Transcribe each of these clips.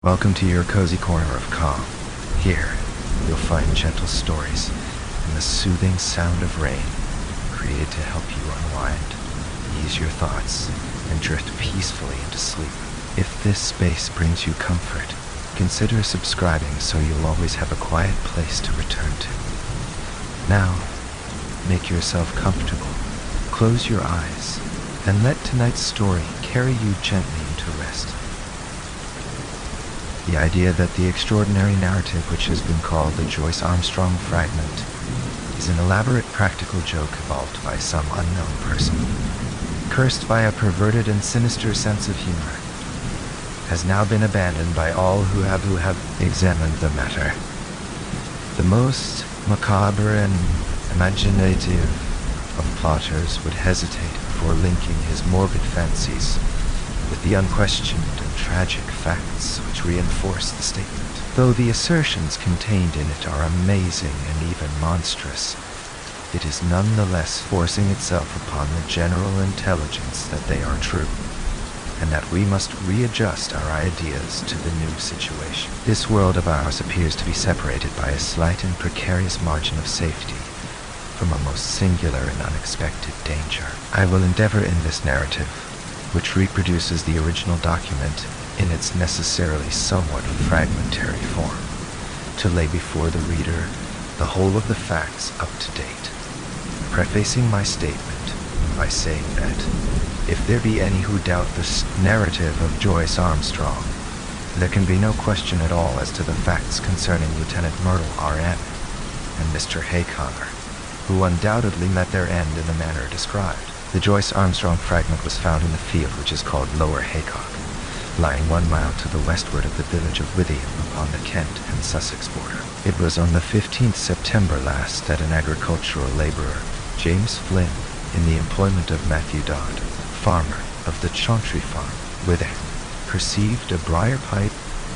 Welcome to your cozy corner of calm. Here, you'll find gentle stories and the soothing sound of rain, created to help you unwind, ease your thoughts, and drift peacefully into sleep. If this space brings you comfort, consider subscribing so you'll always have a quiet place to return to. Now, make yourself comfortable, close your eyes, and let tonight's story carry you gently into rest. The idea that the extraordinary narrative which has been called the Joyce Armstrong Fragment is an elaborate practical joke evolved by some unknown person, cursed by a perverted and sinister sense of humor, has now been abandoned by all who have examined the matter. The most macabre and imaginative of plotters would hesitate before linking his morbid fancies with the unquestioned and tragic facts which reinforce the statement. Though the assertions contained in it are amazing and even monstrous, it is nonetheless forcing itself upon the general intelligence that they are true, and that we must readjust our ideas to the new situation. This world of ours appears to be separated by a slight and precarious margin of safety from a most singular and unexpected danger. I will endeavor in this narrative, which reproduces the original document in its necessarily somewhat fragmentary form, to lay before the reader the whole of the facts up to date, prefacing my statement by saying that if there be any who doubt the narrative of Joyce Armstrong, there can be no question at all as to the facts concerning Lieutenant Myrtle R.N. and Mr. Hayconger, who undoubtedly met their end in the manner described. The Joyce Armstrong fragment was found in the field which is called Lower Haycock, lying 1 mile to the westward of the village of Withyham upon the Kent and Sussex border. It was on the 15th September last that an agricultural laborer, James Flynn, in the employment of Matthew Dodd, farmer of the Chauntry Farm, Withyham, perceived a briar pipe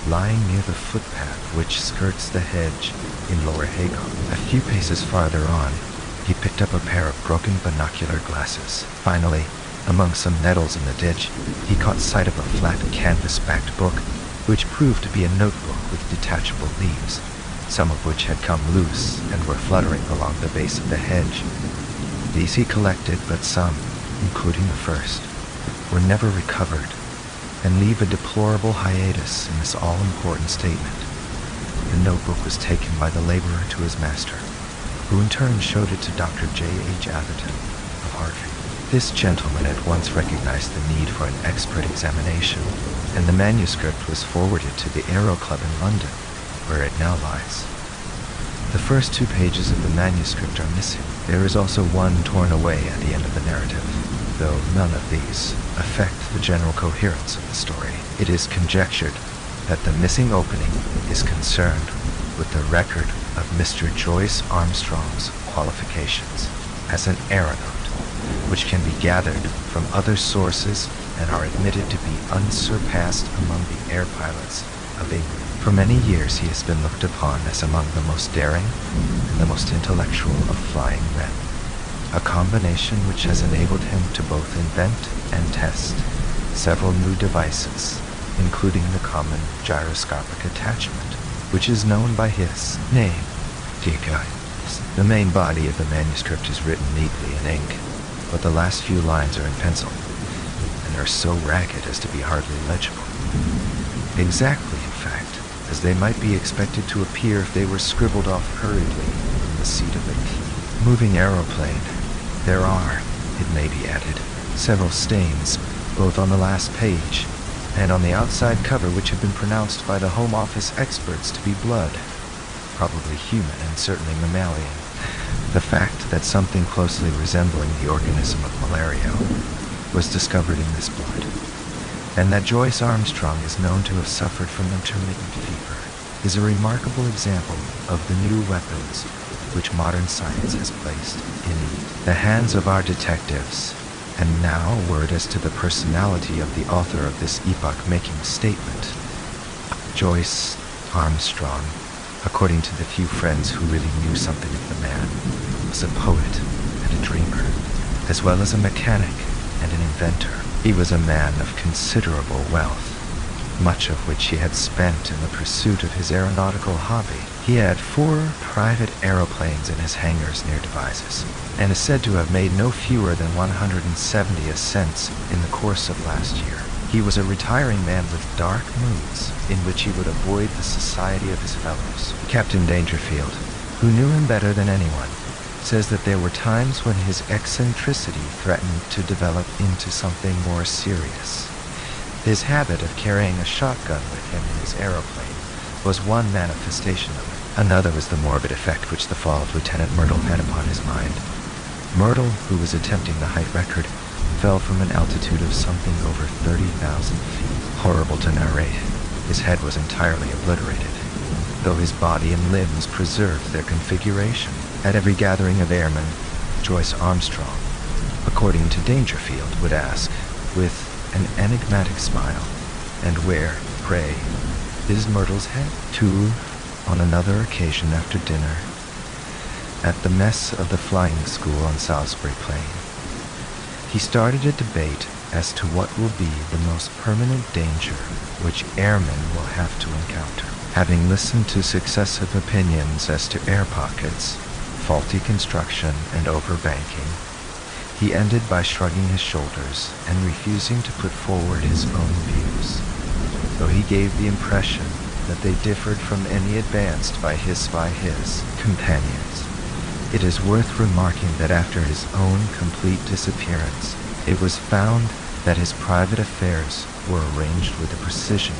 lying near the footpath which skirts the hedge in Lower Haycock. A few paces farther on, he picked up a pair of broken binocular glasses. Finally, among some nettles in the ditch, he caught sight of a flat canvas-backed book, which proved to be a notebook with detachable leaves, some of which had come loose and were fluttering along the base of the hedge. These he collected, but some, including the first, were never recovered, and leave a deplorable hiatus in this all-important statement. The notebook was taken by the laborer to his master, who in turn showed it to Dr. J.H. Atherton of Hartford. This gentleman at once recognized the need for an expert examination, and the manuscript was forwarded to the Aero Club in London, where it now lies. The first 2 pages of the manuscript are missing. There is also one torn away at the end of the narrative, though none of these affect the general coherence of the story. It is conjectured that the missing opening is concerned with the record of Mr. Joyce Armstrong's qualifications as an aeronaut, which can be gathered from other sources and are admitted to be unsurpassed among the air pilots of England. For many years he has been looked upon as among the most daring and the most intellectual of flying men, a combination which has enabled him to both invent and test several new devices, including the common gyroscopic attachment, which is known by his name. Dear God, the main body of the manuscript is written neatly in ink, but the last few lines are in pencil, and are so ragged as to be hardly legible. Exactly, in fact, as they might be expected to appear if they were scribbled off hurriedly from the seat of a moving aeroplane. There are, it may be added, several stains, both on the last page and on the outside cover, which have been pronounced by the Home Office experts to be blood, probably human and certainly mammalian. The fact that something closely resembling the organism of malaria was discovered in this blood, and that Joyce Armstrong is known to have suffered from intermittent fever, is a remarkable example of the new weapons which modern science has placed in the hands of our detectives. And now a word as to the personality of the author of this epoch-making statement. Joyce Armstrong, according to the few friends who really knew something of the man, was a poet and a dreamer, as well as a mechanic and an inventor. He was a man of considerable wealth, much of which he had spent in the pursuit of his aeronautical hobby. He had 4 private aeroplanes in his hangars near Devizes, and is said to have made no fewer than 170 ascents in the course of last year. He was a retiring man with dark moods, in which he would avoid the society of his fellows. Captain Dangerfield, who knew him better than anyone, says that there were times when his eccentricity threatened to develop into something more serious. His habit of carrying a shotgun with him in his aeroplane was one manifestation of it. Another was the morbid effect which the fall of Lieutenant Myrtle had upon his mind. Myrtle, who was attempting the height record, fell from an altitude of something over 30,000 feet. Horrible to narrate, his head was entirely obliterated, though his body and limbs preserved their configuration. At every gathering of airmen, Joyce Armstrong, according to Dangerfield, would ask, with an enigmatic smile, "And where, pray, is Myrtle's head?" Too, on another occasion after dinner, at the mess of the flying school on Salisbury Plain, he started a debate as to what will be the most permanent danger which airmen will have to encounter. Having listened to successive opinions as to air pockets, faulty construction, and overbanking, he ended by shrugging his shoulders and refusing to put forward his own views, though he gave the impression that they differed from any advanced by his companions. It is worth remarking that after his own complete disappearance, it was found that his private affairs were arranged with a precision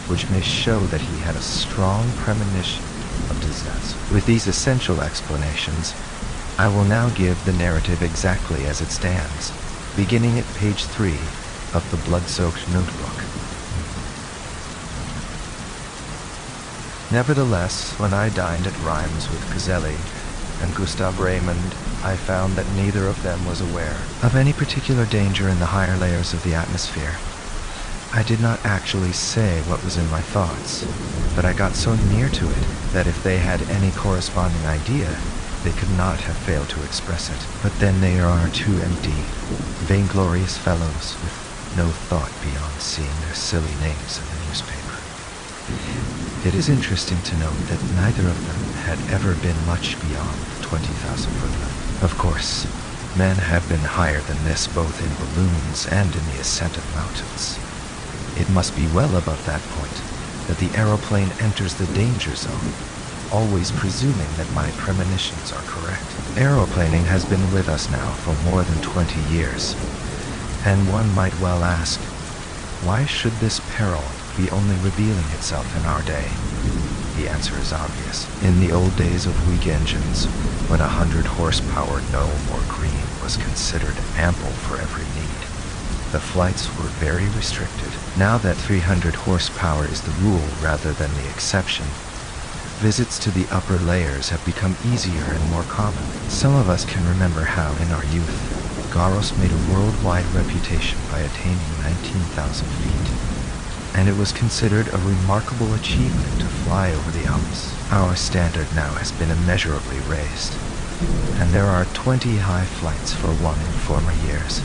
which may show that he had a strong premonition of disaster. With these essential explanations, I will now give the narrative exactly as it stands, beginning at page 3 of the blood-soaked notebook. Nevertheless, when I dined at Rheims with Caselli and Gustav Raymond, I found that neither of them was aware of any particular danger in the higher layers of the atmosphere. I did not actually say what was in my thoughts, but I got so near to it that if they had any corresponding idea, they could not have failed to express it. But then they are 2 empty, vainglorious fellows with no thought beyond seeing their silly names in the newspaper. It is interesting to note that neither of them had ever been much beyond the 20,000-foot level. Of course, men have been higher than this both in balloons and in the ascent of mountains. It must be well above that point that the aeroplane enters the danger zone, always presuming that my premonitions are correct. Aeroplaning has been with us now for more than 20 years, and one might well ask, why should this peril be only revealing itself in our day? The answer is obvious. In the old days of weak engines, when 100 horsepower gnome or green was considered ample for every need, the flights were very restricted. Now that 300 horsepower is the rule rather than the exception, visits to the upper layers have become easier and more common. Some of us can remember how, in our youth, Garros made a worldwide reputation by attaining 19,000 feet, and it was considered a remarkable achievement to fly over the Alps. Our standard now has been immeasurably raised, and there are 20 high flights for one in former years.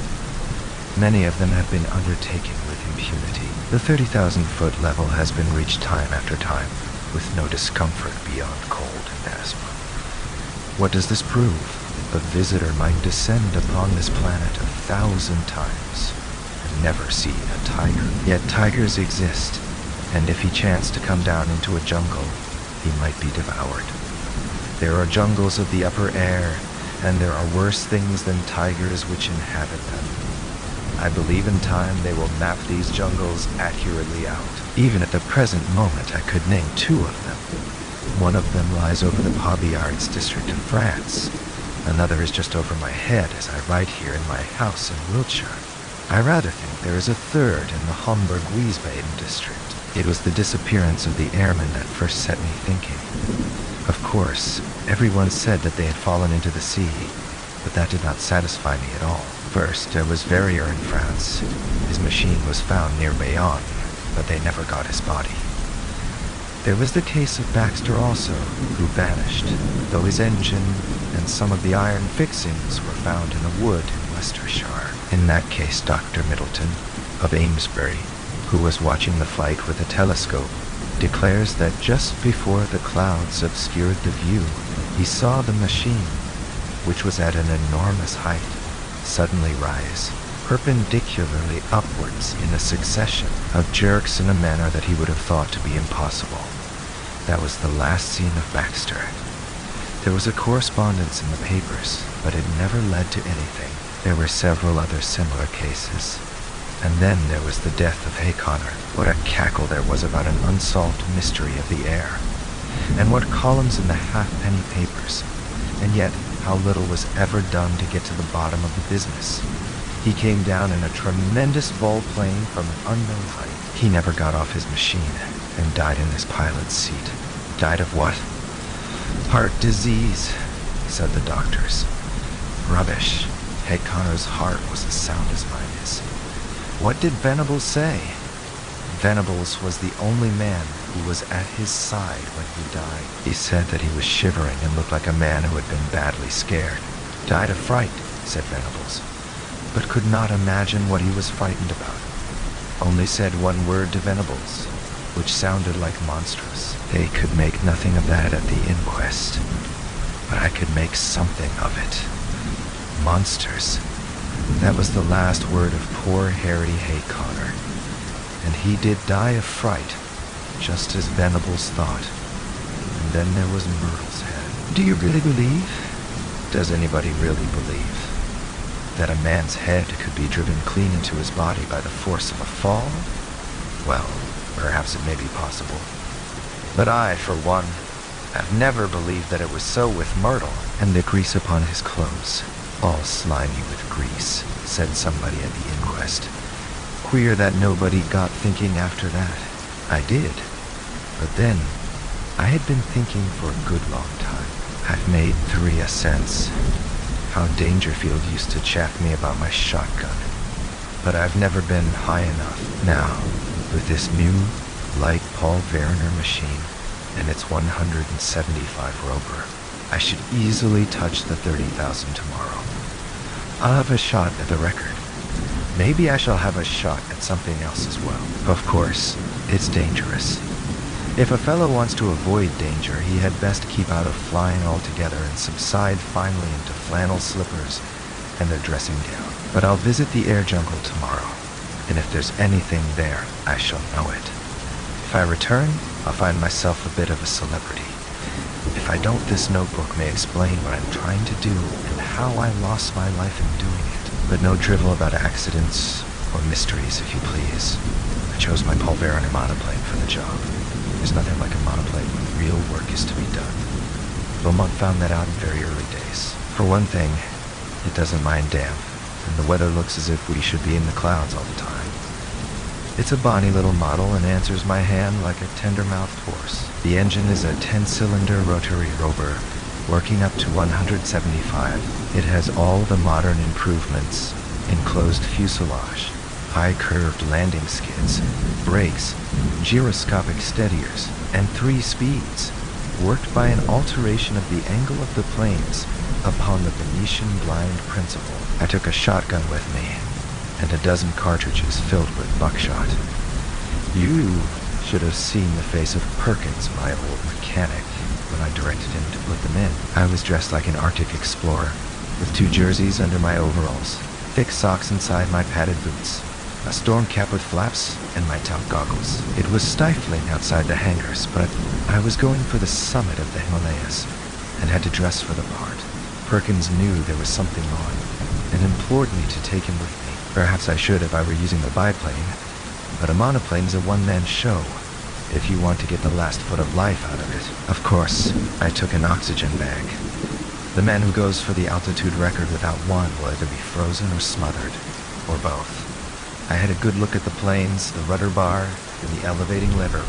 Many of them have been undertaken with impunity. The 30,000-foot level has been reached time after time, with no discomfort beyond cold and asthma. What does this prove? A visitor might descend upon this planet 1,000 times and never see a tiger. Yet tigers exist, and if he chanced to come down into a jungle, he might be devoured. There are jungles of the upper air, and there are worse things than tigers which inhabit them. I believe in time they will map these jungles accurately out. Even at the present moment, I could name 2 of them. One of them lies over the Pau-Biarritz district in France. Another is just over my head as I write here in my house in Wiltshire. I rather think there is a third in the Homburg-Wiesbaden district. It was the disappearance of the airmen that first set me thinking. Of course, everyone said that they had fallen into the sea, but that did not satisfy me at all. First, there was Verrier in France. His machine was found near Bayonne, but they never got his body. There was the case of Baxter also, who vanished, though his engine and some of the iron fixings were found in a wood in Leicestershire. In that case, Dr. Middleton, of Amesbury, who was watching the flight with a telescope, declares that just before the clouds obscured the view, he saw the machine, which was at an enormous height, suddenly rise perpendicularly upwards in a succession of jerks in a manner that he would have thought to be impossible. That was the last scene of Baxter. There was a correspondence in the papers, but it never led to anything. There were several other similar cases. And then there was the death of Hayconnor. What a cackle there was about an unsolved mystery of the air. And what columns in the halfpenny papers. And yet, how little was ever done to get to the bottom of the business. He came down in a tremendous volplane from an unknown height. He never got off his machine and died in his pilot's seat. Died of what? Heart disease, said the doctors. Rubbish. Hayconnor's heart was as sound as mine is. What did Venables say? Venables was the only man who was at his side when he died. He said that he was shivering and looked like a man who had been badly scared. Died of fright, said Venables, but could not imagine what he was frightened about. Only said one word to Venables, which sounded like monstrous. They could make nothing of that at the inquest, but I could make something of it. Monsters. That was the last word of poor Harry Hayconnor. And he did die of fright, just as Venables thought. And then there was Myrtle's head. Do you really believe? Does anybody really believe that a man's head could be driven clean into his body by the force of a fall? Well, perhaps it may be possible. But I, for one, have never believed that it was so with Myrtle. And the grease upon his clothes, all slimy with grease, said somebody at the inquest. Queer that nobody got thinking after that. I did. But then, I had been thinking for a good long time. I've made 3 ascents. How Dangerfield used to chaff me about my shotgun. But I've never been high enough. Now, with this new, light Paul Verner machine and its 175 Roper, I should easily touch the 30,000 tomorrow. I'll have a shot at the record. Maybe I shall have a shot at something else as well. Of course, it's dangerous. If a fellow wants to avoid danger, he had best keep out of flying altogether and subside finally into flannel slippers and a dressing gown. But I'll visit the air jungle tomorrow, and if there's anything there, I shall know it. If I return, I'll find myself a bit of a celebrity. If I don't, this notebook may explain what I'm trying to do and how I lost my life in doing it. But no drivel about accidents or mysteries, if you please. I chose my Paul Verner monoplane for the job. There's nothing like a monoplane when real work is to be done. Beaumont found that out in very early days. For one thing, it doesn't mind damp, and the weather looks as if we should be in the clouds all the time. It's a bonny little model and answers my hand like a tender-mouthed horse. The engine is a 10-cylinder rotary Rover, working up to 175. It has all the modern improvements: enclosed fuselage, high-curved landing skids, brakes, gyroscopic steadiers, and 3 speeds, worked by an alteration of the angle of the planes upon the Venetian blind principle. I took a shotgun with me, and a dozen cartridges filled with buckshot. You should have seen the face of Perkins, my old mechanic, when I directed him to put them in. I was dressed like an Arctic explorer, with 2 jerseys under my overalls, thick socks inside my padded boots, a storm cap with flaps, and my top goggles. It was stifling outside the hangars, but I was going for the summit of the Himalayas, and had to dress for the part. Perkins knew there was something wrong, and implored me to take him with me. Perhaps I should if I were using the biplane, but a monoplane is a one-man show, if you want to get the last foot of life out of it. Of course, I took an oxygen bag. The man who goes for the altitude record without one will either be frozen or smothered, or both. I had a good look at the planes, the rudder bar, and the elevating lever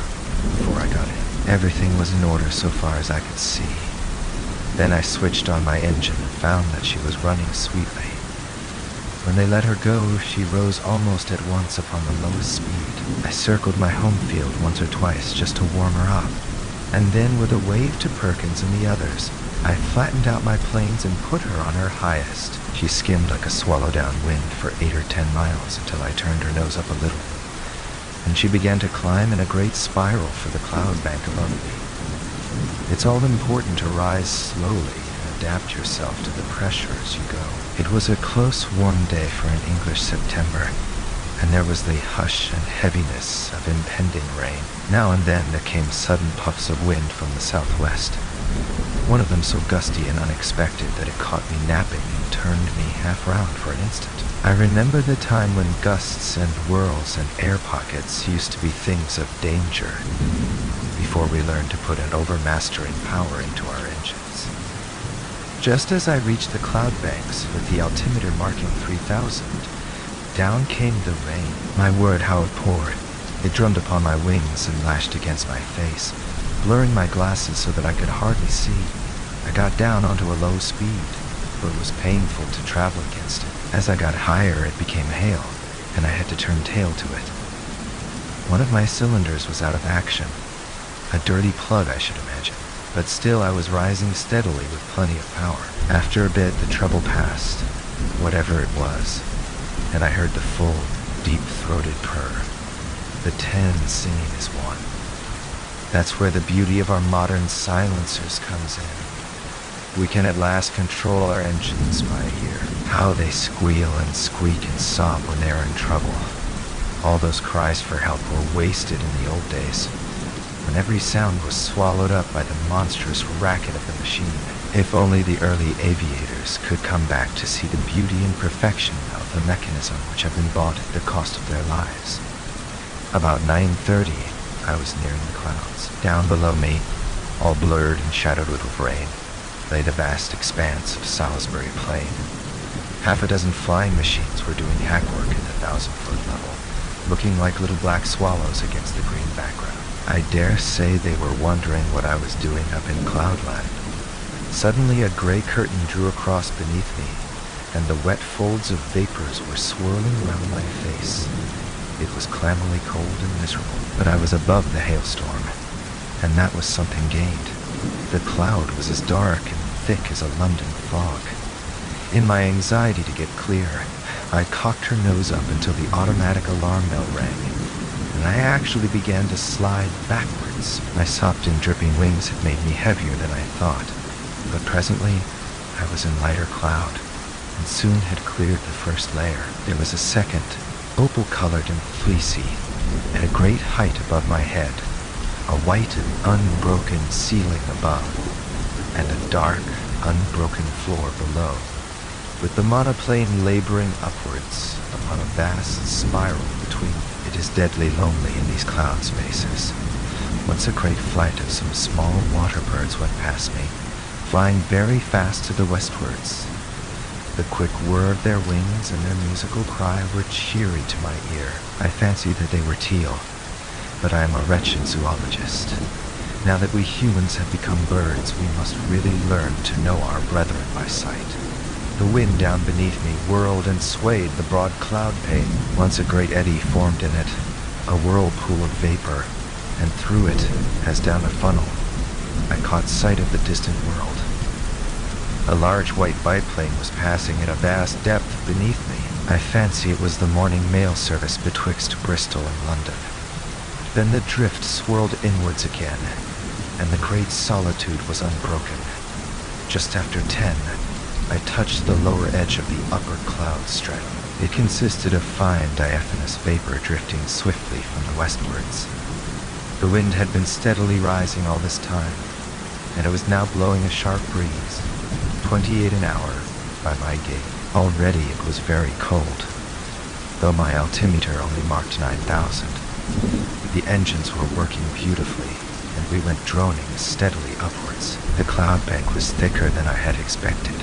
before I got in. Everything was in order so far as I could see. Then I switched on my engine and found that she was running sweetly. When they let her go, she rose almost at once upon the lowest speed. I circled my home field once or twice just to warm her up, and then with a wave to Perkins and the others, I flattened out my planes and put her on her highest. She skimmed like a swallow down wind for 8 or 10 miles until I turned her nose up a little. and she began to climb in a great spiral for the cloud bank above me. It's all important to rise slowly and adapt yourself to the pressure as you go. It was a close, warm day for an English September, and there was the hush and heaviness of impending rain. Now and then there came sudden puffs of wind from the southwest, one of them so gusty and unexpected that it caught me napping and turned me half round for an instant. I remember the time when gusts and whirls and air pockets used to be things of danger, before we learned to put an overmastering power into our engines. Just as I reached the cloud banks, with the altimeter marking 3,000, down came the rain. My word, how it poured. It drummed upon my wings and lashed against my face, blurring my glasses so that I could hardly see. I got down onto a low speed, for it was painful to travel against it. As I got higher, it became hail, and I had to turn tail to it. One of my cylinders was out of action. A dirty plug, I should imagine. But still, I was rising steadily with plenty of power. After a bit, the trouble passed, whatever it was, and I heard the full, deep-throated purr. The 10 singing as one. That's where the beauty of our modern silencers comes in. We can at last control our engines by ear. How they squeal and squeak and sob when they are in trouble. All those cries for help were wasted in the old days, when every sound was swallowed up by the monstrous racket of the machine. If only the early aviators could come back to see the beauty and perfection of the mechanism which had been bought at the cost of their lives. About 9:30, I was nearing the clouds. Down below me, all blurred and shadowed with rain, lay the vast expanse of Salisbury Plain. Half a dozen flying machines were doing hack work at the 1,000-foot level, looking like little black swallows against the green background. I dare say they were wondering what I was doing up in Cloudland. Suddenly a gray curtain drew across beneath me, and the wet folds of vapors were swirling round my face. It was clammily cold and miserable, but I was above the hailstorm, and that was something gained. The cloud was as dark and thick as a London fog. In my anxiety to get clear, I cocked her nose up until the automatic alarm bell rang, and I actually began to slide backwards. My sopped and dripping wings had made me heavier than I thought, but presently I was in lighter cloud, and soon had cleared the first layer. There was a second, opal-colored and fleecy, at a great height above my head, a white and unbroken ceiling above, and a dark, unbroken floor below, with the monoplane laboring upwards upon a vast spiral between. It is deadly lonely in these cloud spaces. Once a great flight of some small water birds went past me, flying very fast to the westwards. The quick whir of their wings and their musical cry were cheery to my ear. I fancied that they were teal, but I am a wretched zoologist. Now that we humans have become birds, we must really learn to know our brethren by sight. The wind down beneath me whirled and swayed the broad cloud pane. Once a great eddy formed in it, a whirlpool of vapor, and through it, as down a funnel, I caught sight of the distant world. A large white biplane was passing at a vast depth beneath me. I fancy it was the morning mail service betwixt Bristol and London. Then the drift swirled inwards again, and the great solitude was unbroken. Just after 10, I touched the lower edge of the upper cloud stratum. It consisted of fine diaphanous vapor drifting swiftly from the westwards. The wind had been steadily rising all this time, and it was now blowing a sharp breeze, 28 an hour by my gauge. Already it was very cold, though my altimeter only marked 9,000. The engines were working beautifully, and we went droning steadily upwards. The cloud bank was thicker than I had expected,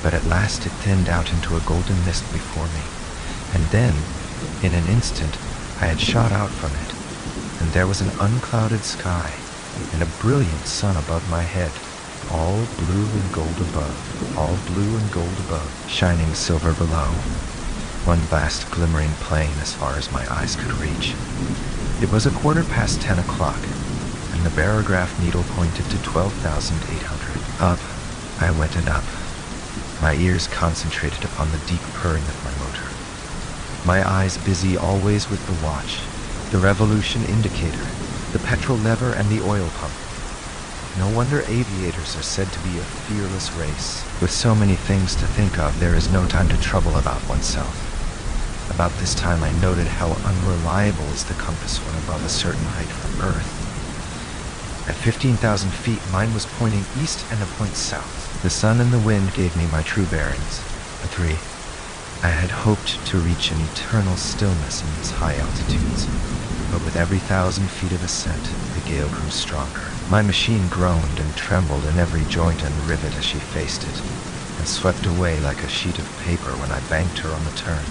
but at last it thinned out into a golden mist before me, and then, in an instant, I had shot out from it, and there was an unclouded sky, and a brilliant sun above my head, all blue and gold above, all blue and gold above, shining silver below, one vast glimmering plain as far as my eyes could reach. It was 10:15 o'clock, and the barograph needle pointed to 12,800. Up, I went and up, my ears concentrated upon the deep purring of my motor, my eyes busy always with the watch, the revolution indicator, the petrol lever, and the oil pump. No wonder aviators are said to be a fearless race. With so many things to think of, there is no time to trouble about oneself. About this time I noted how unreliable is the compass when above a certain height from Earth. At 15,000 feet, mine was pointing east and a point south. The sun and the wind gave me my true bearings. A 3. I had hoped to reach an eternal stillness in these high altitudes, but with every 1,000 feet of ascent, the gale grew stronger. My machine groaned and trembled in every joint and rivet as she faced it, and swept away like a sheet of paper when I banked her on the turn,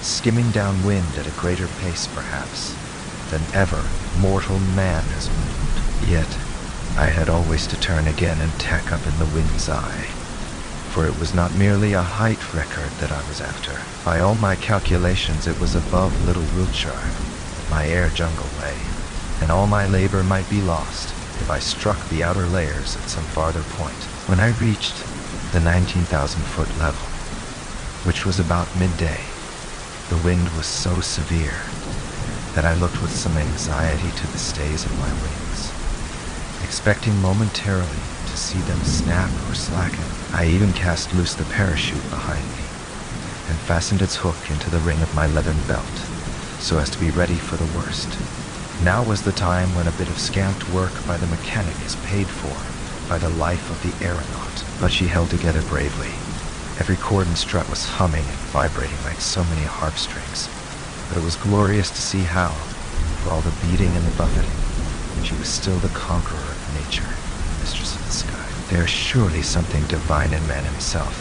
skimming downwind at a greater pace, perhaps, than ever mortal man has moved. Yet, I had always to turn again and tack up in the wind's eye, for it was not merely a height record that I was after. By all my calculations, it was above Little Wiltshire, my air jungle lay, and all my labor might be lost if I struck the outer layers at some farther point. When I reached the 19,000-foot level, which was about midday, the wind was so severe that I looked with some anxiety to the stays of my wings, expecting momentarily to see them snap or slacken. I even cast loose the parachute behind me and fastened its hook into the ring of my leathern belt so as to be ready for the worst. Now was the time when a bit of scamped work by the mechanic is paid for by the life of the aeronaut. But she held together bravely. Every cord and strut was humming and vibrating like so many harp strings. But it was glorious to see how, for all the beating and the buffeting, she was still the conqueror of nature, mistress of the sky. There is surely something divine in man himself,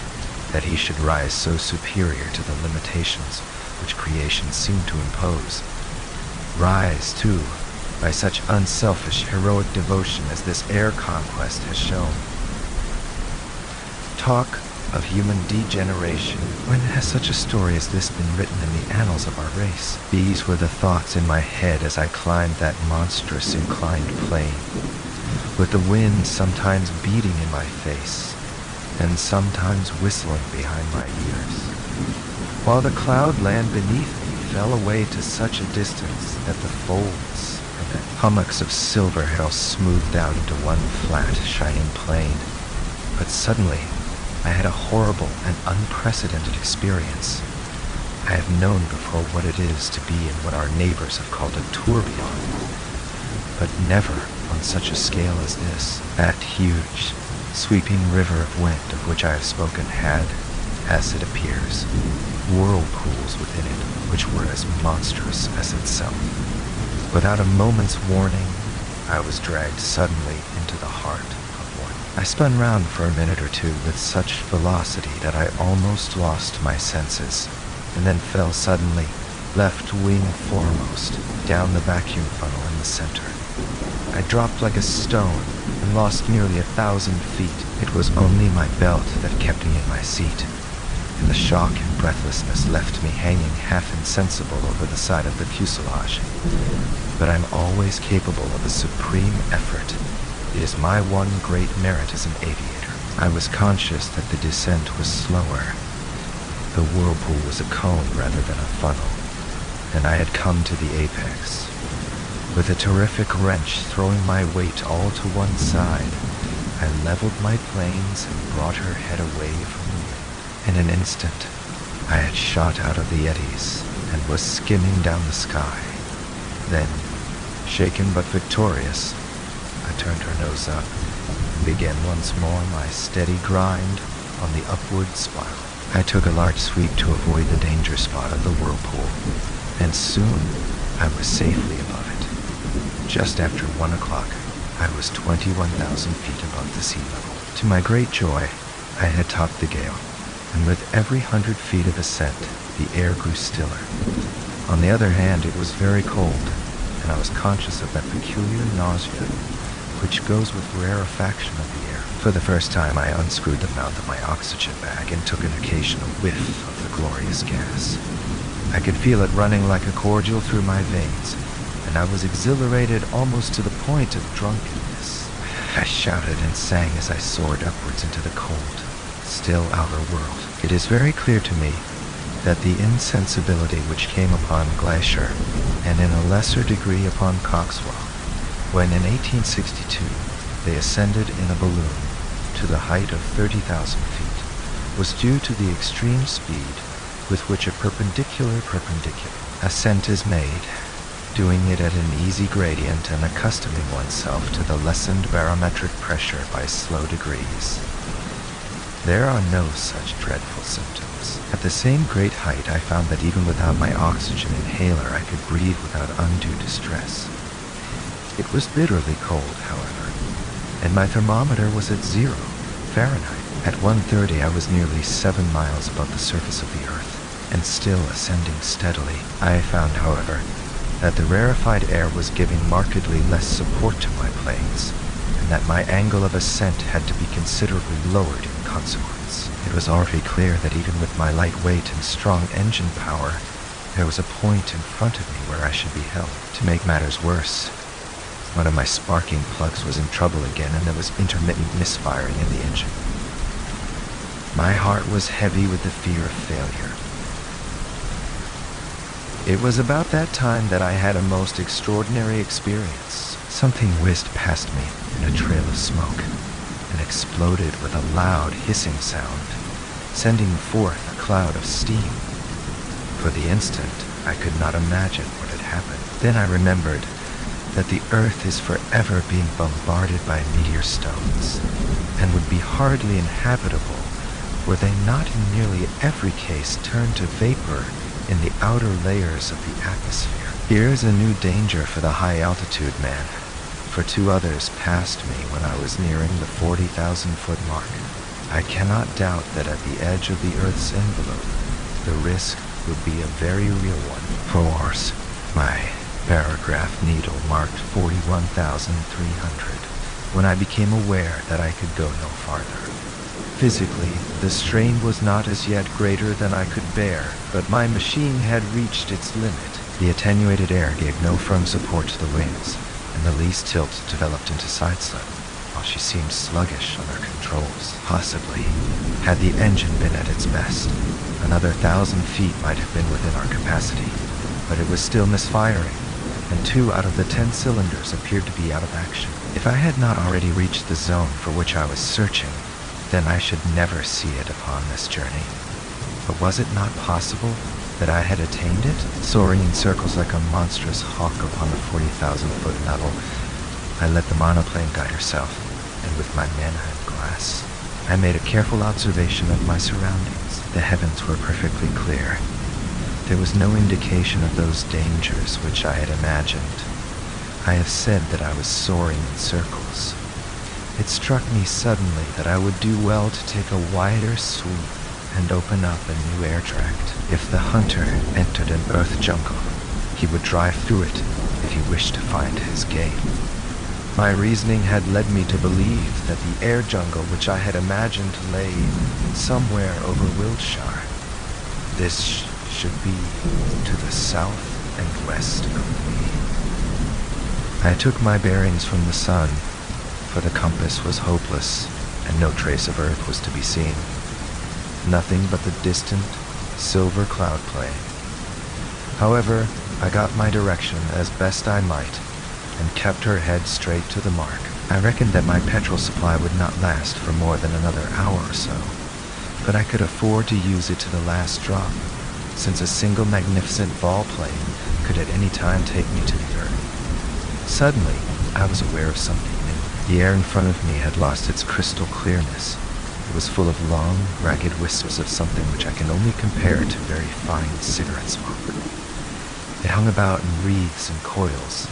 that he should rise so superior to the limitations which creation seemed to impose. Rise, too, by such unselfish, heroic devotion as this air conquest has shown. Talk of human degeneration. When has such a story as this been written in the annals of our race? These were the thoughts in my head as I climbed that monstrous inclined plane, with the wind sometimes beating in my face, and sometimes whistling behind my ears, while the cloud land beneath me fell away to such a distance that the folds and the hummocks of silver had all smoothed out into one flat, shining plain. But suddenly, I had a horrible and unprecedented experience. I have known before what it is to be in what our neighbors have called a tourbillon, but never on such a scale as this. That huge, sweeping river of wind of which I have spoken had, as it appears, whirlpools within it which were as monstrous as itself. Without a moment's warning, I was dragged suddenly into the heart of one. I spun round for a minute or two with such velocity that I almost lost my senses, and then fell suddenly, left wing foremost, down the vacuum funnel in the center. I dropped like a stone and lost nearly 1,000 feet. It was only my belt that kept me in my seat, and the shock and breathlessness left me hanging half insensible over the side of the fuselage. But I'm always capable of a supreme effort. It is my one great merit as an aviator. I was conscious that the descent was slower. The whirlpool was a cone rather than a funnel, and I had come to the apex. With a terrific wrench throwing my weight all to one side, I leveled my planes and brought her head away from the wind. In an instant, I had shot out of the eddies and was skimming down the sky. Then, shaken but victorious, I turned her nose up and began once more my steady grind on the upward spiral. I took a large sweep to avoid the danger spot of the whirlpool, and soon I was safely above it. Just after 1 o'clock, I was 21,000 feet above the sea level. To my great joy, I had topped the gale, and with every 100 feet of ascent, the air grew stiller. On the other hand, it was very cold, and I was conscious of that peculiar nausea which goes with rarefaction of the air. For the first time, I unscrewed the mouth of my oxygen bag and took an occasional whiff of the glorious gas. I could feel it running like a cordial through my veins, and I was exhilarated almost to the point of drunkenness. I shouted and sang as I soared upwards into the cold, still outer world. It is very clear to me that the insensibility which came upon Glacier, and in a lesser degree upon Coxwell, when in 1862 they ascended in a balloon to the height of 30,000 feet, was due to the extreme speed with which a perpendicular ascent is made, doing it at an easy gradient and accustoming oneself to the lessened barometric pressure by slow degrees. There are no such dreadful symptoms. At the same great height, I found that even without my oxygen inhaler, I could breathe without undue distress. It was bitterly cold, however, and my thermometer was at 0 Fahrenheit. At 1:30, I was nearly 7 miles above the surface of the earth, and still ascending steadily. I found, however, that the rarefied air was giving markedly less support to my planes, and that my angle of ascent had to be considerably lowered in consequence. It was already clear that even with my light weight and strong engine power, there was a point in front of me where I should be held. To make matters worse, one of my sparking plugs was in trouble again, and there was intermittent misfiring in the engine. My heart was heavy with the fear of failure. It was about that time that I had a most extraordinary experience. Something whizzed past me in a trail of smoke and exploded with a loud hissing sound, sending forth a cloud of steam. For the instant, I could not imagine what had happened. Then I remembered that the earth is forever being bombarded by meteor stones, and would be hardly inhabitable were they not in nearly every case turned to vapor in the outer layers of the atmosphere. Here is a new danger for the high-altitude man, for 2 others passed me when I was nearing the 40,000-foot mark. I cannot doubt that at the edge of the Earth's envelope, the risk would be a very real one. For worse, my paragraph needle marked 41,300 when I became aware that I could go no farther. Physically, the strain was not as yet greater than I could bear, but my machine had reached its limit. The attenuated air gave no firm support to the wings, and the least tilt developed into sideslip, while she seemed sluggish on her controls. Possibly, had the engine been at its best, another 1,000 feet might have been within our capacity, but it was still misfiring, and 2 out of the 10 cylinders appeared to be out of action. If I had not already reached the zone for which I was searching, then I should never see it upon this journey. But was it not possible that I had attained it? Soaring in circles like a monstrous hawk upon the 40,000-foot level, I let the monoplane guide herself, and with my Mannheim glass, I made a careful observation of my surroundings. The heavens were perfectly clear. There was no indication of those dangers which I had imagined. I have said that I was soaring in circles. It struck me suddenly that I would do well to take a wider sweep and open up a new air tract. If the hunter entered an earth jungle, he would drive through it if he wished to find his game. My reasoning had led me to believe that the air jungle which I had imagined lay somewhere over Wiltshire. This should be to the south and west of me. I took my bearings from the sun, for the compass was hopeless, and no trace of Earth was to be seen. Nothing but the distant, silver cloud plain. However, I got my direction as best I might, and kept her head straight to the mark. I reckoned that my petrol supply would not last for more than another hour or so, but I could afford to use it to the last drop, since a single magnificent vol plane could at any time take me to the Earth. Suddenly, I was aware of something new. The air in front of me had lost its crystal clearness. It was full of long, ragged wisps of something which I can only compare to very fine cigarette smoke. It hung about in wreaths and coils,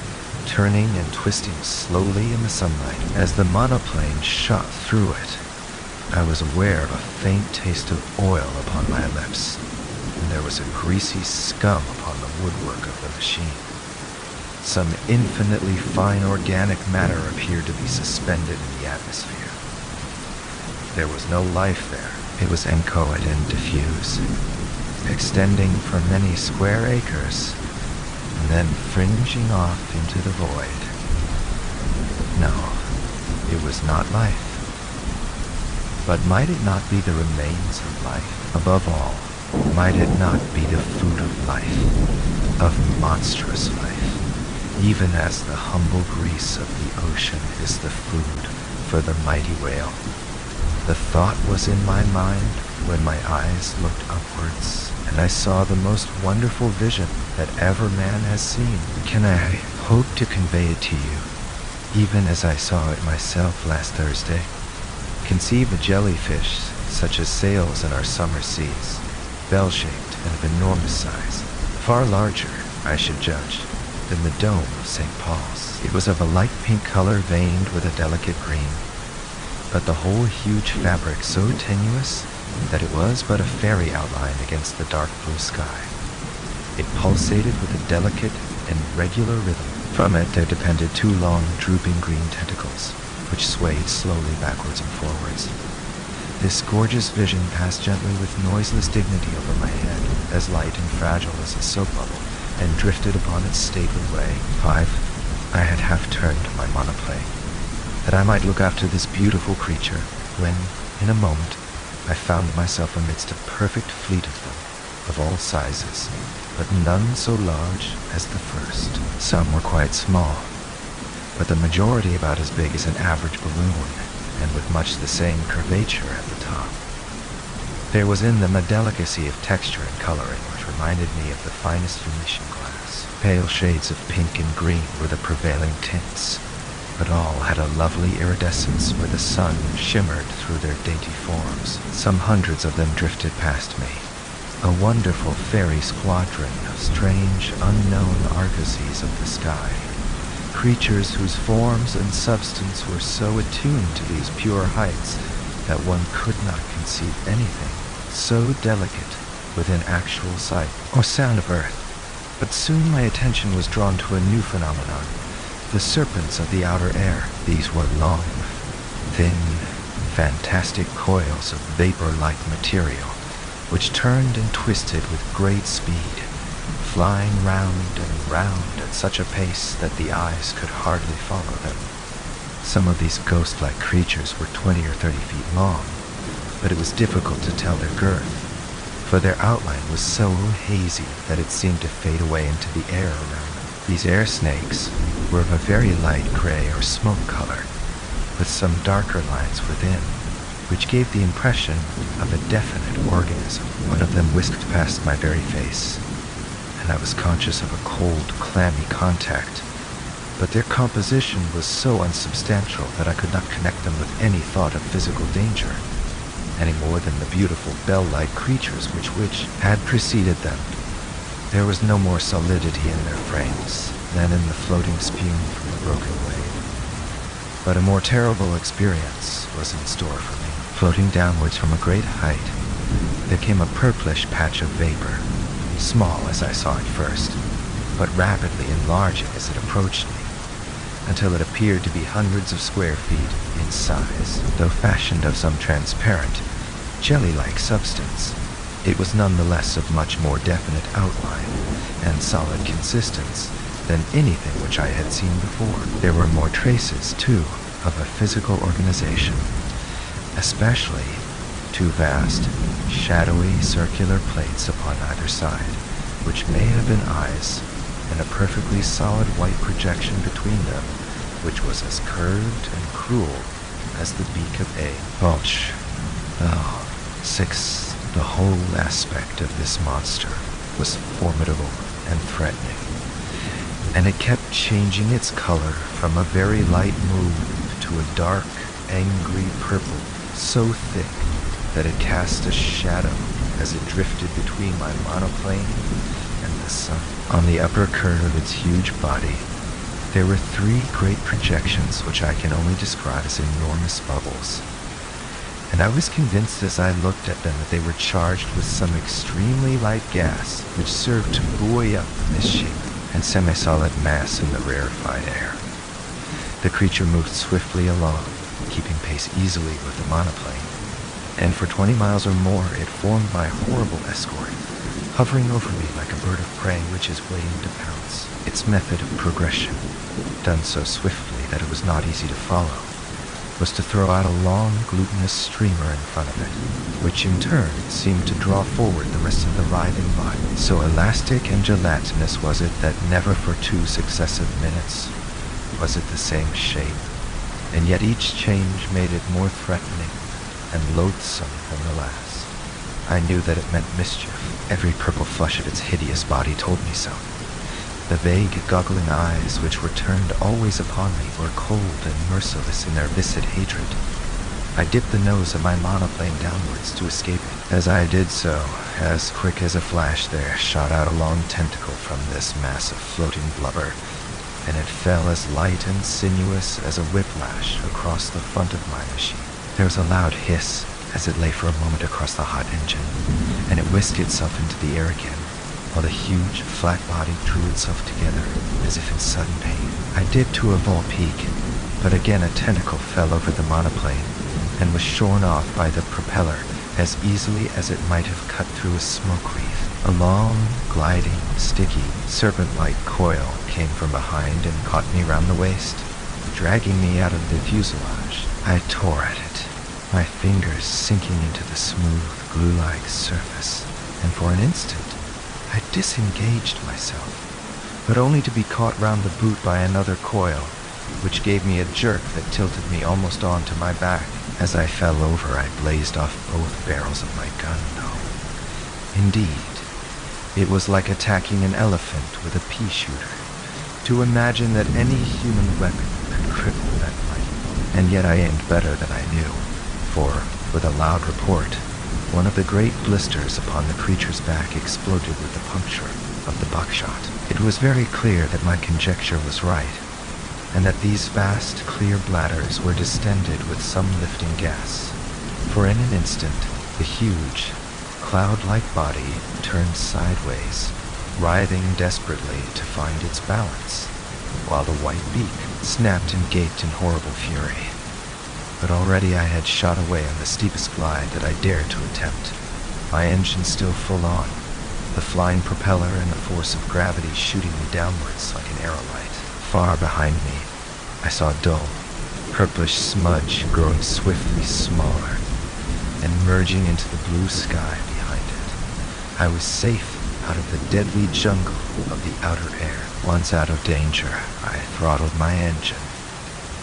turning and twisting slowly in the sunlight. As the monoplane shot through it, I was aware of a faint taste of oil upon my lips, and there was a greasy scum upon the woodwork of the machine. Some infinitely fine organic matter appeared to be suspended in the atmosphere. There was no life there. It was inchoate and diffuse, extending for many square acres, and then fringing off into the void. No, it was not life. But might it not be the remains of life? Above all, Might it not be the food of life, of monstrous life, even as the humble grease of the ocean is the food for the mighty whale? The thought was in my mind when my eyes looked upwards, and I saw the most wonderful vision that ever man has seen. Can I hope to convey it to you, even as I saw it myself last Thursday? Conceive a jellyfish such as sails in our summer seas, bell-shaped and of enormous size, far larger, I should judge, than the dome of St. Paul's. It was of a light pink color veined with a delicate green, but the whole huge fabric so tenuous that it was but a fairy outline against the dark blue sky. It pulsated with a delicate and regular rhythm. From it there depended two long, drooping green tentacles, which swayed slowly backwards and forwards. This gorgeous vision passed gently with noiseless dignity over my head, as light and fragile as a soap bubble, and drifted upon its stately way. I had half turned my monoplane, that I might look after this beautiful creature, when, in a moment, I found myself amidst a perfect fleet of them, of all sizes, but none so large as the first. Some were quite small, but the majority about as big as an average balloon, and with much the same curvature at the top. There was in them a delicacy of texture and coloring which reminded me of the finest Venetian glass. Pale shades of pink and green were the prevailing tints, but all had a lovely iridescence where the sun shimmered through their dainty forms. Some hundreds of them drifted past me, a wonderful fairy squadron of strange, unknown argosies of the sky, creatures whose forms and substance were so attuned to these pure heights that one could not conceive anything so delicate within actual sight or sound of earth. But soon my attention was drawn to a new phenomenon, the serpents of the outer air. These were long, thin, fantastic coils of vapor-like material, which turned and twisted with great speed, flying round and round at such a pace that the eyes could hardly follow them. Some of these ghost-like creatures were 20 or 30 feet long, but it was difficult to tell their girth, for their outline was so hazy that it seemed to fade away into the air around them. These air snakes were of a very light gray or smoke color, with some darker lines within, which gave the impression of a definite organism. One of them whisked past my very face, and I was conscious of a cold, clammy contact, but their composition was so unsubstantial that I could not connect them with any thought of physical danger, any more than the beautiful bell-like creatures which had preceded them. There was no more solidity in their frames than in the floating spume from the broken wave. But a more terrible experience was in store for me. Floating downwards from a great height, there came a purplish patch of vapor, small as I saw it first, but rapidly enlarging as it approached me, until it appeared to be hundreds of square feet in size. Though fashioned of some transparent, jelly-like substance, it was nonetheless of much more definite outline and solid consistence than anything which I had seen before. There were more traces, too, of a physical organization, especially two vast, shadowy circular plates upon either side, which may have been eyes, and a perfectly solid white projection between them, which was as curved and cruel as the beak of a vulture. Oh, 6. The whole aspect of this monster was formidable and threatening, and it kept changing its color from a very light mauve to a dark, angry purple, so thick that it cast a shadow as it drifted between my monoplane and the sun. On the upper curve of its huge body, there were 3 great projections which I can only describe as enormous bubbles, and I was convinced as I looked at them that they were charged with some extremely light gas which served to buoy up the misshapen and semi-solid mass in the rarefied air. The creature moved swiftly along, keeping pace easily with the monoplane, and for 20 miles or more it formed my horrible escort, hovering over me like a bird of prey which is waiting to pounce. Its method of progression, done so swiftly that it was not easy to follow, was to throw out a long, glutinous streamer in front of it, which in turn seemed to draw forward the rest of the writhing body. So elastic and gelatinous was it that never for 2 successive minutes was it the same shape, and yet each change made it more threatening and loathsome than the last. I knew that it meant mischief. Every purple flush of its hideous body told me so. The vague, goggling eyes, which were turned always upon me, were cold and merciless in their viscid hatred. I dipped the nose of my monoplane downwards to escape it. As I did so, as quick as a flash, there shot out a long tentacle from this mass of floating blubber, and it fell as light and sinuous as a whiplash across the front of my machine. There was a loud hiss as it lay for a moment across the hot engine, and it whisked itself into the air again, while the huge, flat body drew itself together as if in sudden pain. I dipped to a vol peak, but again a tentacle fell over the monoplane and was shorn off by the propeller as easily as it might have cut through a smoke wreath. A long, gliding, sticky, serpent-like coil came from behind and caught me round the waist, dragging me out of the fuselage. I tore at it, my fingers sinking into the smooth, glue-like surface, and for an instant I disengaged myself, but only to be caught round the boot by another coil, which gave me a jerk that tilted me almost onto my back. As I fell over, I blazed off both barrels of my gun, though. Indeed, it was like attacking an elephant with a pea shooter. To imagine that any human weapon could cripple that mighty bullet. And yet I aimed better than I knew, for, with a loud report, one of the great blisters upon the creature's back exploded with the puncture of the buckshot. It was very clear that my conjecture was right, and that these vast, clear bladders were distended with some lifting gas. For in an instant, the huge, cloud-like body turned sideways, writhing desperately to find its balance, while the white beak snapped and gaped in horrible fury. But already I had shot away on the steepest glide that I dared to attempt, my engine still full on, the flying propeller and the force of gravity shooting me downwards like an aerolite. Far behind me, I saw a dull, purplish smudge growing swiftly smaller and merging into the blue sky behind it. I was safe out of the deadly jungle of the outer air. Once out of danger, I throttled my engine,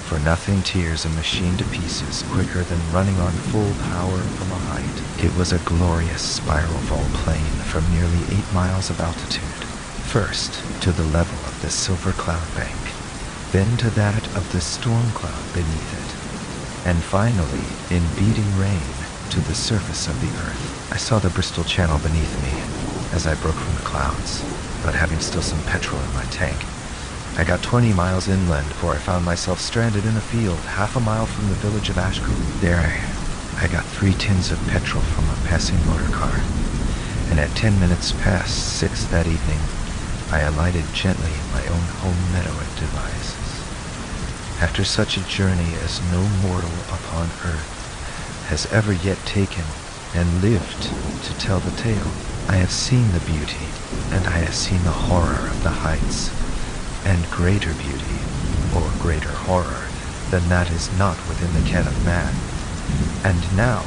for nothing tears a machine to pieces quicker than running on full power from a height. It was a glorious spiral volplane from nearly 8 miles of altitude, first to the level of the silver cloud bank, then to that of the storm cloud beneath it, and finally, in beating rain, to the surface of the earth. I saw the Bristol Channel beneath me as I broke from the clouds, but having still some petrol in my tank, I got 20 miles inland before I found myself stranded in a field half a mile from the village of Ashcombe. There, I got 3 tins of petrol from a passing motor car, and at 10 minutes past 6 that evening, I alighted gently in my own home meadow at Devizes. After such a journey as no mortal upon earth has ever yet taken and lived to tell the tale, I have seen the beauty, and I have seen the horror of the heights, and greater beauty, or greater horror, than that is not within the ken of man. And now,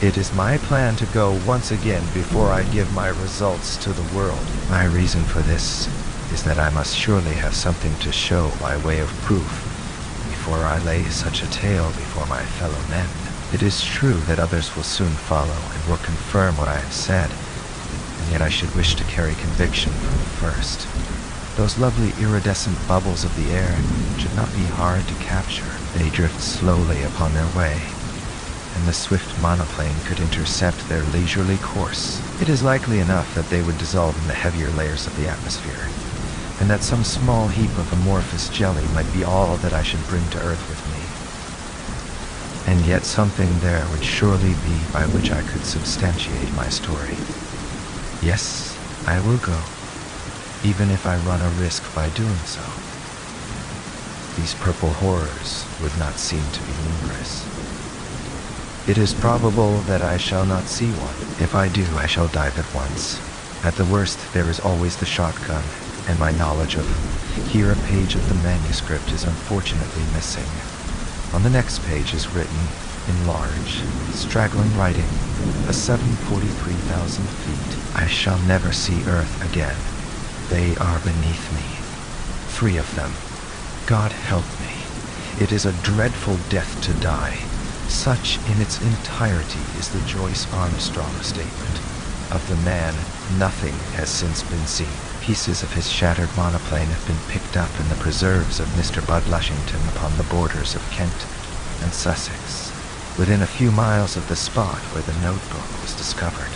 it is my plan to go once again before I give my results to the world. My reason for this is that I must surely have something to show by way of proof before I lay such a tale before my fellow men. It is true that others will soon follow and will confirm what I have said, and yet I should wish to carry conviction from the first. Those lovely iridescent bubbles of the air should not be hard to capture. They drift slowly upon their way, and the swift monoplane could intercept their leisurely course. It is likely enough that they would dissolve in the heavier layers of the atmosphere, and that some small heap of amorphous jelly might be all that I should bring to earth with me. And yet something there would surely be by which I could substantiate my story. Yes, I will go, even if I run a risk by doing so. These purple horrors would not seem to be numerous. It is probable that I shall not see one. If I do, I shall dive at once. At the worst, there is always the shotgun, and my knowledge of here a page of the manuscript is unfortunately missing. On the next page is written, in large, straggling writing, a 743,000 feet. I shall never see Earth again. They are beneath me. 3 of them. God help me. It is a dreadful death to die. Such in its entirety is the Joyce Armstrong statement. Of the man, nothing has since been seen. Pieces of his shattered monoplane have been picked up in the preserves of Mr. Bud Lushington upon the borders of Kent and Sussex, within a few miles of the spot where the notebook was discovered.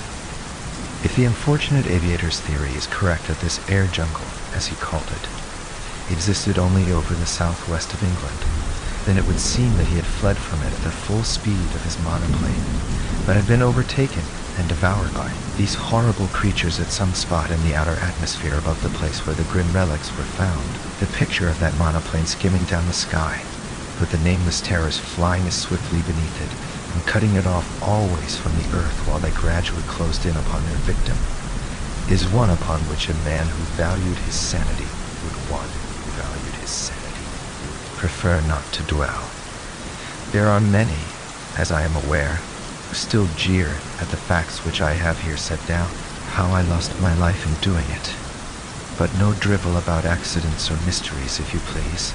If the unfortunate aviator's theory is correct that this air jungle, as he called it, existed only over the southwest of England, then it would seem that he had fled from it at the full speed of his monoplane, but had been overtaken and devoured by these horrible creatures at some spot in the outer atmosphere above the place where the grim relics were found. The picture of that monoplane skimming down the sky, with the nameless terrors flying as swiftly beneath it, and cutting it off always from the earth while they gradually closed in upon their victim, is one upon which a man who valued his sanity prefer not to dwell. There are many, as I am aware, who still jeer at the facts which I have here set down, how I lost my life in doing it. But no drivel about accidents or mysteries, if you please.